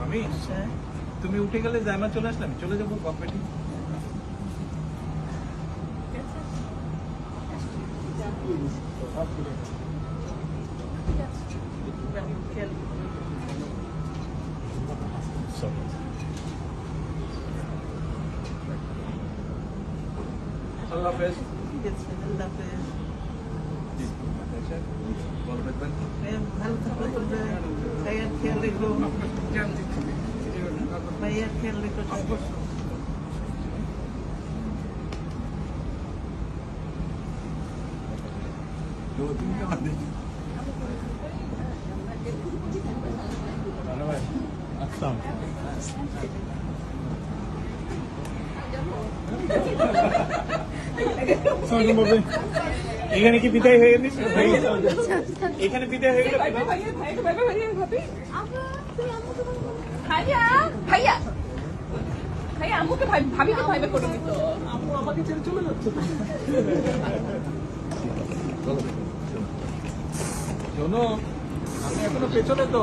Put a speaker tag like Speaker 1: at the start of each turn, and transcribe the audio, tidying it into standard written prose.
Speaker 1: আমি তুমি উঠে গেলে জায়মা চলে আসলাম, চলে যাবো কম্পিটি। আল্লাহ হাফেজ।
Speaker 2: আল্লাহ হাফেজ।
Speaker 1: ভালো থাকবেন।
Speaker 2: ভালো থাকবেন, ভাইয়ার খেয়াল রেখো, ভাইয়ার খেয়াল রেখো।
Speaker 1: এখানে কি বিদায় হয়ে গেছে? এখানে বিদায় হয়ে গেল।
Speaker 3: ভাইয়া ভাইয়া ভাইয়া আম্মুকে ভাবিকে ভাইবে করে দিত।
Speaker 1: আম্মু আমাকে ছেড়ে চলে যাচ্ছে। শোনো, আমি এখনো পেছনে তো।